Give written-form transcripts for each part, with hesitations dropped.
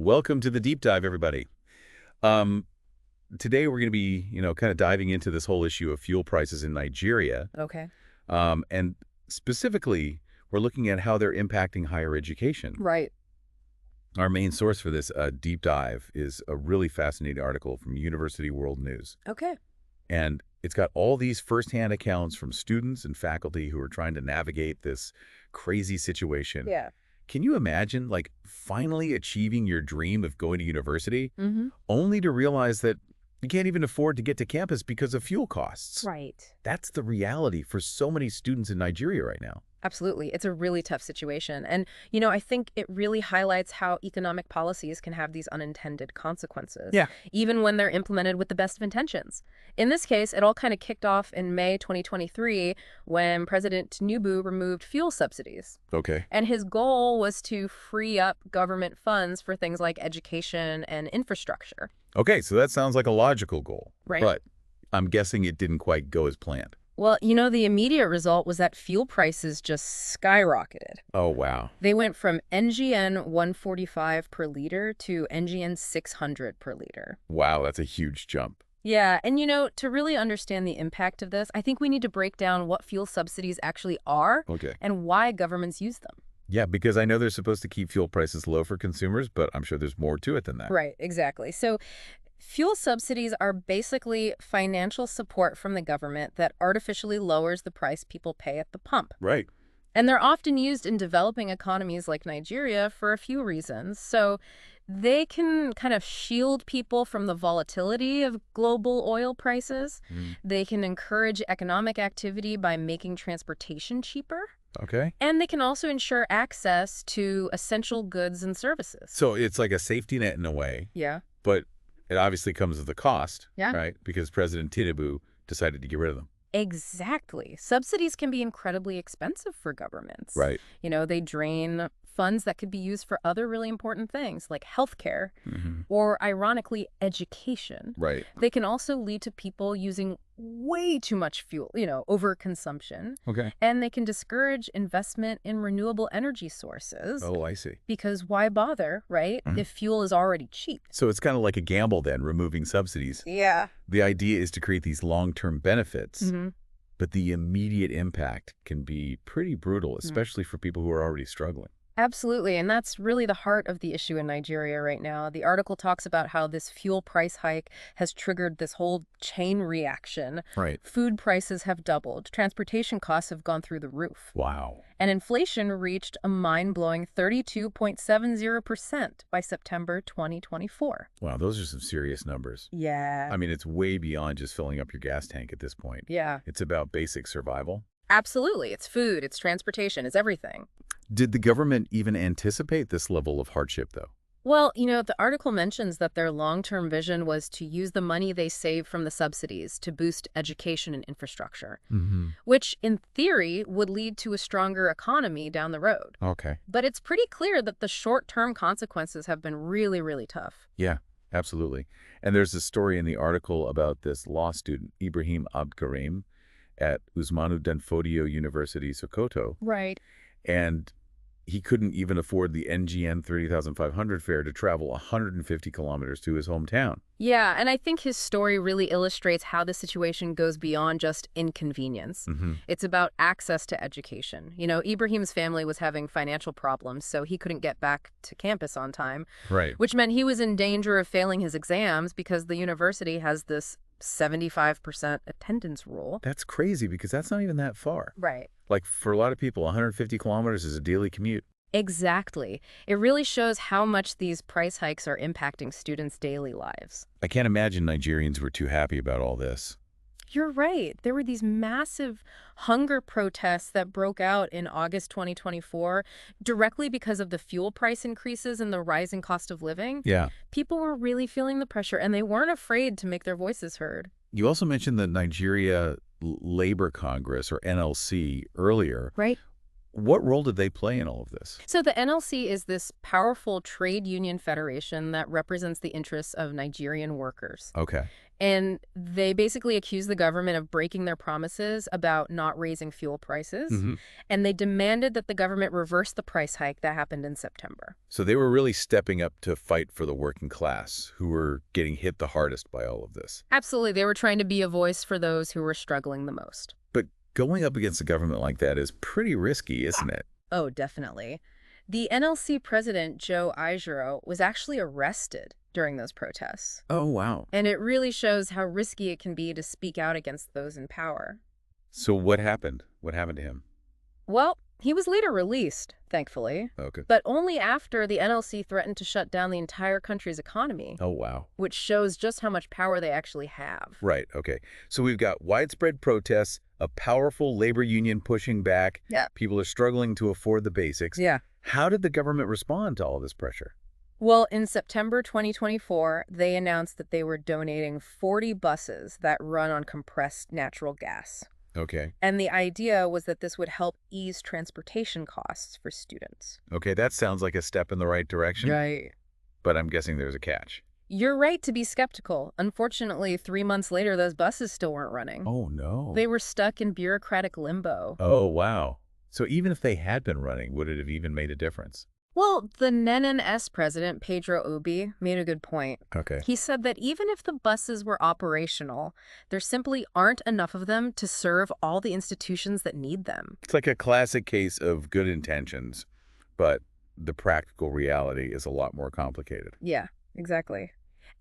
Welcome to the deep dive, everybody. Um, Today we're going to be, kind of diving into this whole issue of fuel prices in Nigeria. Okay. And specifically, we're looking at how they're impacting higher education. Right. Our main source for this deep dive is a really fascinating article from University World News. Okay. And it's got all these firsthand accounts from students and faculty who are trying to navigate this crazy situation. Yeah. Can you imagine, like, finally achieving your dream of going to university, Mm-hmm. only to realize that you can't even afford to get to campus because of fuel costs? Right. That's the reality for so many students in Nigeria right now. Absolutely. It's a really tough situation. And, I think it really highlights how economic policies can have these unintended consequences. Yeah. Even when they're implemented with the best of intentions. In this case, it all kind of kicked off in May 2023 when President Tinubu removed fuel subsidies. Okay. And his goal was to free up government funds for things like education and infrastructure. Okay, so that sounds like a logical goal. Right. But I'm guessing it didn't quite go as planned. Well, the immediate result was that fuel prices just skyrocketed. Oh, wow. They went from NGN 145 per liter to NGN 600 per liter. Wow, that's a huge jump. Yeah, and to really understand the impact of this, I think we need to break down what fuel subsidies actually are Okay. and why governments use them. Yeah, because I know they're supposed to keep fuel prices low for consumers, but I'm sure there's more to it than that. Right, exactly. So fuel subsidies are basically financial support from the government that artificially lowers the price people pay at the pump. Right. And they're often used in developing economies like Nigeria for a few reasons. So they can kind of shield people from the volatility of global oil prices. They can encourage economic activity by making transportation cheaper. Okay. And they can also ensure access to essential goods and services. So it's like a safety net in a way, Yeah. but it obviously comes with a cost, Yeah. right? Because President Tinubu decided to get rid of them. Exactly. Subsidies can be incredibly expensive for governments. Right. They drain funds that could be used for other really important things like healthcare Mm-hmm. or, ironically, education. Right. They can also lead to people using way too much fuel, overconsumption. Okay. And they can discourage investment in renewable energy sources. Oh, I see. Because why bother, right, Mhm. if fuel is already cheap? So it's kind of like a gamble then, removing subsidies. Yeah. The idea is to create these long-term benefits, Mm-hmm. but the immediate impact can be pretty brutal, especially for people who are already struggling. Absolutely, and that's really the heart of the issue in Nigeria right now. The article talks about how this fuel price hike has triggered this whole chain reaction. Right. Food prices have doubled, transportation costs have gone through the roof, Wow. and inflation reached a mind-blowing 32.70% by September 2024. Wow, those are some serious numbers. Yeah. I mean, it's way beyond just filling up your gas tank at this point. Yeah, It's about basic survival. absolutely. It's food, it's transportation, it's everything. Did the government even anticipate this level of hardship, though? Well, the article mentions that their long-term vision was to use the money they saved from the subsidies to boost education and infrastructure, Mm-hmm. which in theory would lead to a stronger economy down the road. Okay. But it's pretty clear that the short-term consequences have been really, really tough. Yeah, absolutely. And there's a story in the article about this law student, Ibrahim Abdkarim, at Usmanu Danfodio University, Sokoto. Right. And he couldn't even afford the NGN 30,500 fare to travel 150 kilometers to his hometown. Yeah, and I think his story really illustrates how the situation goes beyond just inconvenience. Mm-hmm. It's about access to education. Ibrahim's family was having financial problems, so he couldn't get back to campus on time, Right. which meant he was in danger of failing his exams because the university has this 75% attendance rule. That's crazy because that's not even that far. Right. Like, for a lot of people, 150 kilometers is a daily commute. Exactly. It really shows how much these price hikes are impacting students' daily lives. I can't imagine Nigerians were too happy about all this. You're right. There were these massive hunger protests that broke out in August 2024 directly because of the fuel price increases and the rising cost of living. Yeah. People were really feeling the pressure, and they weren't afraid to make their voices heard. You also mentioned the Nigeria Labor Congress, or NLC, earlier. Right. What role did they play in all of this? So the NLC is this powerful trade union federation that represents the interests of Nigerian workers. Okay. And they basically accuse the government of breaking their promises about not raising fuel prices. hmm And they demanded that the government reverse the price hike that happened in September. So they were really stepping up to fight for the working class, who were getting hit the hardest by all of this. Absolutely. They were trying to be a voice for those who were struggling the most. But going up against a government like that is pretty risky, isn't it? Oh, definitely. The NLC president, Joe Aizuro, was actually arrested during those protests. Oh, wow. And it really shows how risky it can be to speak out against those in power. So what happened? What happened to him? Well, he was later released, thankfully, Okay. but only after the NLC threatened to shut down the entire country's economy, Oh, wow. which shows just how much power they actually have. Right, okay. So we've got widespread protests, a powerful labor union pushing back. Yeah. People are struggling to afford the basics. Yeah. How did the government respond to all this pressure? Well, in September 2024, they announced that they were donating 40 buses that run on compressed natural gas. Okay. And the idea was that this would help ease transportation costs for students. Okay, that sounds like a step in the right direction. Right. But I'm guessing there's a catch. You're right to be skeptical. Unfortunately, 3 months later, those buses still weren't running. Oh, no. They were stuck in bureaucratic limbo. Oh, wow. So even if they had been running, would it have even made a difference? Well, the NNS president, Pedro Obi, made a good point. Okay. He said that even if the buses were operational, there simply aren't enough of them to serve all the institutions that need them. It's like a classic case of good intentions, but the practical reality is a lot more complicated. Yeah, exactly.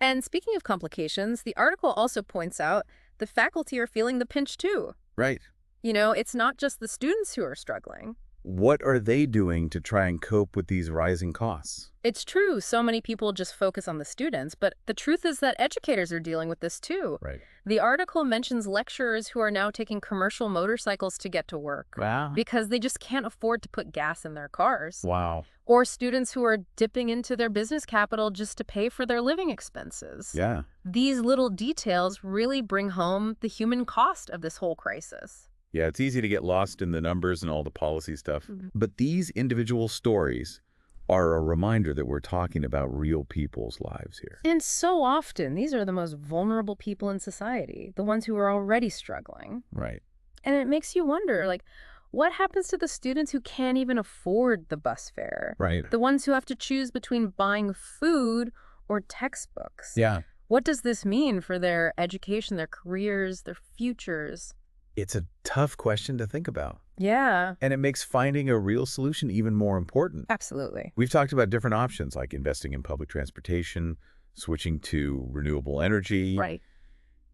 And speaking of complications, the article also points out the faculty are feeling the pinch too. Right. You know, it's not just the students who are struggling. What are they doing to try and cope with these rising costs? It's true, so many people just focus on the students, but the truth is that educators are dealing with this too. Right. The article mentions lecturers who are now taking commercial motorcycles to get to work Wow. because they just can't afford to put gas in their cars. Wow. Or students who are dipping into their business capital just to pay for their living expenses. Yeah. These little details really bring home the human cost of this whole crisis. Yeah, it's easy to get lost in the numbers and all the policy stuff. But these individual stories are a reminder that we're talking about real people's lives here. And so often, these are the most vulnerable people in society, the ones who are already struggling. Right. And it makes you wonder, like, what happens to the students who can't even afford the bus fare? Right. The ones who have to choose between buying food or textbooks? Yeah. What does this mean for their education, their careers, their futures? It's a tough question to think about. Yeah, And it makes finding a real solution even more important. absolutely. We've talked about different options like investing in public transportation, switching to renewable energy, Right.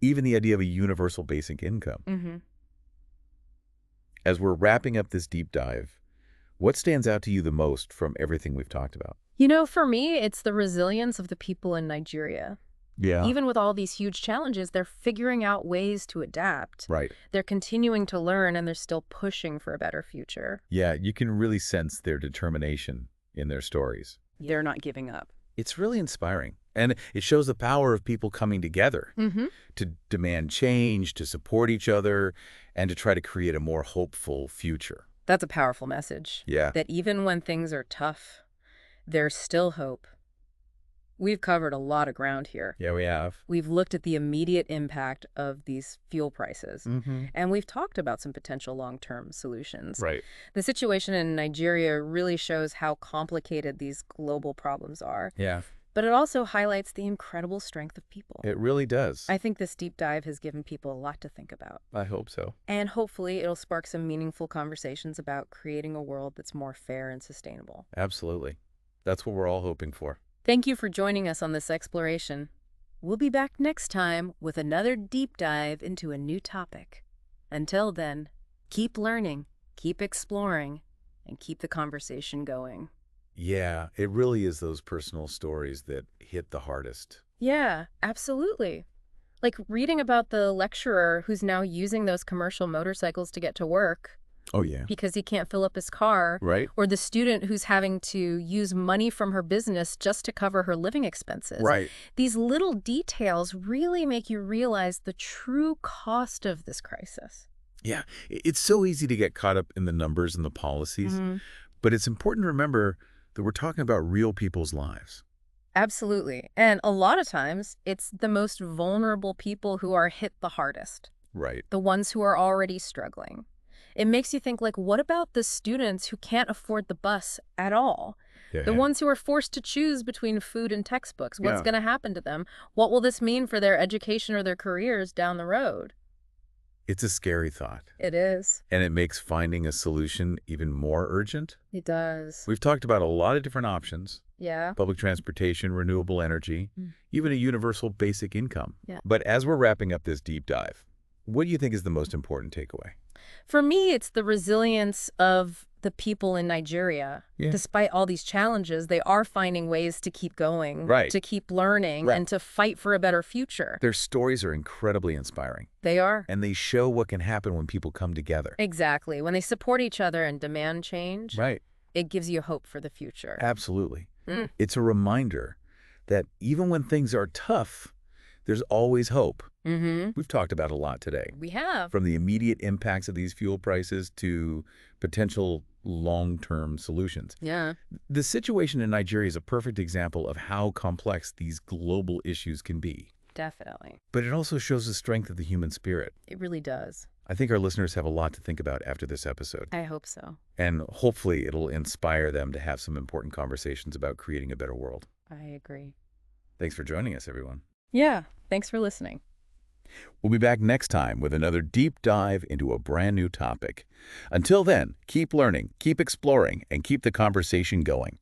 even the idea of a universal basic income. Mm-hmm. As we're wrapping up this deep dive, what stands out to you the most from everything we've talked about? You know, for me, it's the resilience of the people in Nigeria. Yeah. Even with all these huge challenges, they're figuring out ways to adapt. Right. They're continuing to learn, and they're still pushing for a better future. Yeah, you can really sense their determination in their stories. They're not giving up. It's really inspiring. And it shows the power of people coming together Mm-hmm. to demand change, to support each other, and to try to create a more hopeful future. That's a powerful message. Yeah. That even when things are tough, there's still hope. We've covered a lot of ground here. Yeah, we have. We've looked at the immediate impact of these fuel prices, Mm-hmm. and we've talked about some potential long-term solutions. Right. The situation in Nigeria really shows how complicated these global problems are, Yeah, but it also highlights the incredible strength of people. it really does. I think this deep dive has given people a lot to think about. I hope so. And hopefully it'll spark some meaningful conversations about creating a world that's more fair and sustainable. Absolutely. That's what we're all hoping for. Thank you for joining us on this exploration. We'll be back next time with another deep dive into a new topic. Until then, keep learning, keep exploring, and keep the conversation going. Yeah, it really is those personal stories that hit the hardest. Yeah, absolutely. Like reading about the lecturer who's now using those commercial motorcycles to get to work Oh, yeah. because he can't fill up his car, Right? or the student who's having to use money from her business just to cover her living expenses. Right. These little details really make you realize the true cost of this crisis. Yeah, it's so easy to get caught up in the numbers and the policies, Hmm. but it's important to remember that we're talking about real people's lives. Absolutely. And a lot of times, it's the most vulnerable people who are hit the hardest, Right. the ones who are already struggling. It makes you think, like, what about the students who can't afford the bus at all? The Yeah. ones who are forced to choose between food and textbooks. What's Yeah. going to happen to them? What will this mean for their education or their careers down the road? It's a scary thought, It is. and it makes finding a solution even more urgent. It does. We've talked about a lot of different options: Yeah. public transportation, renewable energy, Mm. even a universal basic income. Yeah. But as we're wrapping up this deep dive, what do you think is the most important takeaway? For me, it's the resilience of the people in Nigeria. Yeah. Despite all these challenges, they are finding ways to keep going, Right. to keep learning, Right. and to fight for a better future. Their stories are incredibly inspiring, They are. and they show what can happen when people come together. Exactly. When they support each other and demand change, Right. it gives you hope for the future. Absolutely. Mm. It's a reminder that even when things are tough, there's always hope. Mm-hmm. We've talked about a lot today, We have. from the immediate impacts of these fuel prices to potential long-term solutions. Yeah. The situation in Nigeria is a perfect example of how complex these global issues can be. Definitely. But it also shows the strength of the human spirit. It really does. I think our listeners have a lot to think about after this episode. I hope so. And hopefully it'll inspire them to have some important conversations about creating a better world. I agree. Thanks for joining us, everyone. Yeah. Thanks for listening. We'll be back next time with another deep dive into a brand new topic. Until then, keep learning, keep exploring, and keep the conversation going.